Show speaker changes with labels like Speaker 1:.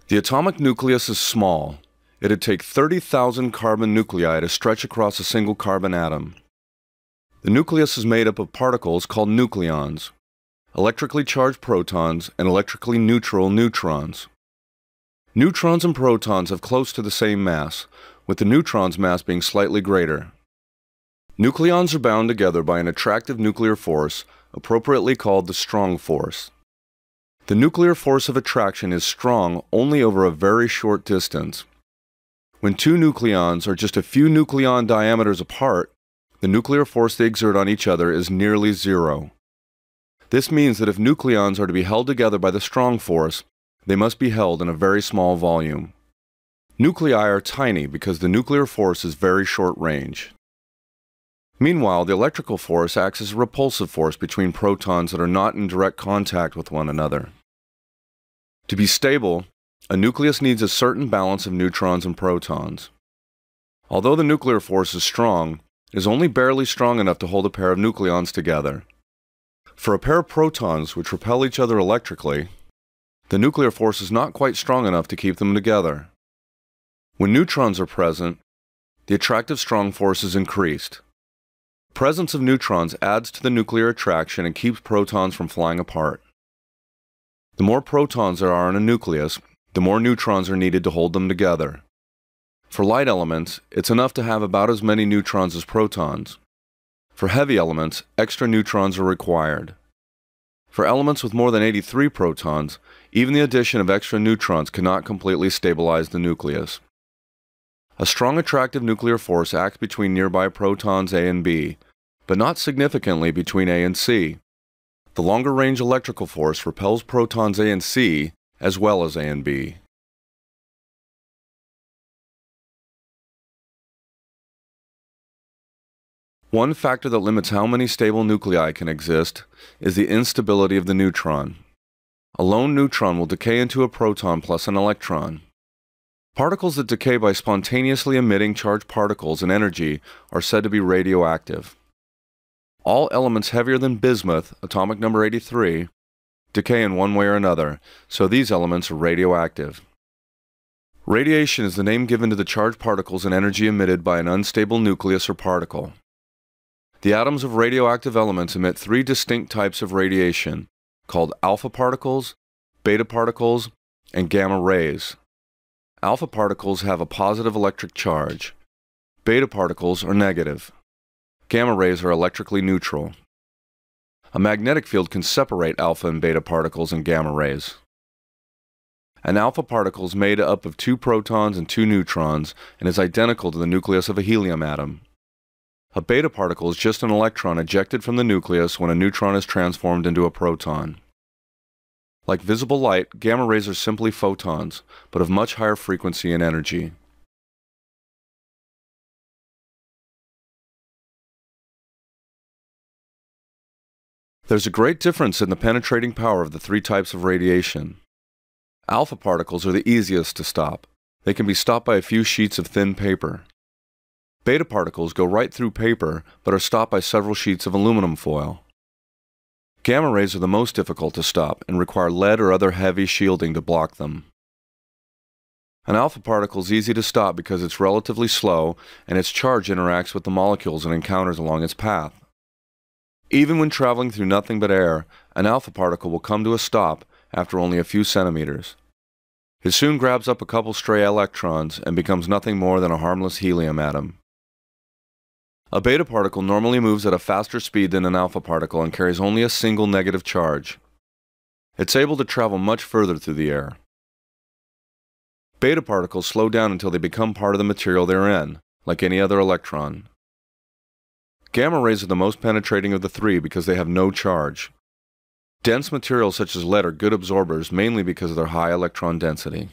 Speaker 1: The atomic nucleus is small. It'd take 30,000 carbon nuclei to stretch across a single carbon atom. The nucleus is made up of particles called nucleons, electrically charged protons, and electrically neutral neutrons. Neutrons and protons have close to the same mass, with the neutron's mass being slightly greater. Nucleons are bound together by an attractive nuclear force, appropriately called the strong force. The nuclear force of attraction is strong only over a very short distance. When two nucleons are just a few nucleon diameters apart, the nuclear force they exert on each other is nearly zero. This means that if nucleons are to be held together by the strong force, they must be held in a very small volume. Nuclei are tiny because the nuclear force is very short range. Meanwhile, the electrical force acts as a repulsive force between protons that are not in direct contact with one another. To be stable, a nucleus needs a certain balance of neutrons and protons. Although the nuclear force is strong, it is only barely strong enough to hold a pair of nucleons together. For a pair of protons which repel each other electrically, the nuclear force is not quite strong enough to keep them together. When neutrons are present, the attractive strong force is increased. The presence of neutrons adds to the nuclear attraction and keeps protons from flying apart. The more protons there are in a nucleus, the more neutrons are needed to hold them together. For light elements, it's enough to have about as many neutrons as protons. For heavy elements, extra neutrons are required. For elements with more than 83 protons, even the addition of extra neutrons cannot completely stabilize the nucleus. A strong attractive nuclear force acts between nearby protons A and B, but not significantly between A and C. The longer range electrical force repels protons A and C as well as A and B. One factor that limits how many stable nuclei can exist is the instability of the neutron. A lone neutron will decay into a proton plus an electron. Particles that decay by spontaneously emitting charged particles and energy are said to be radioactive. All elements heavier than bismuth, atomic number 83, decay in one way or another, so these elements are radioactive. Radiation is the name given to the charged particles and energy emitted by an unstable nucleus or particle. The atoms of radioactive elements emit three distinct types of radiation, called alpha particles, beta particles, and gamma rays. Alpha particles have a positive electric charge. Beta particles are negative. Gamma rays are electrically neutral. A magnetic field can separate alpha and beta particles and gamma rays. An alpha particle is made up of 2 protons and 2 neutrons and is identical to the nucleus of a helium atom. A beta particle is just an electron ejected from the nucleus when a neutron is transformed into a proton. Like visible light, gamma rays are simply photons, but of much higher frequency and energy. There's a great difference in the penetrating power of the 3 types of radiation. Alpha particles are the easiest to stop. They can be stopped by a few sheets of thin paper. Beta particles go right through paper, but are stopped by several sheets of aluminum foil. Gamma rays are the most difficult to stop and require lead or other heavy shielding to block them. An alpha particle is easy to stop because it's relatively slow and its charge interacts with the molecules it encounters along its path. Even when traveling through nothing but air, an alpha particle will come to a stop after only a few centimeters. It soon grabs up a couple stray electrons and becomes nothing more than a harmless helium atom. A beta particle normally moves at a faster speed than an alpha particle and carries only a single negative charge. It's able to travel much further through the air. Beta particles slow down until they become part of the material they're in, like any other electron. Gamma rays are the most penetrating of the 3 because they have no charge. Dense materials such as lead are good absorbers mainly because of their high electron density.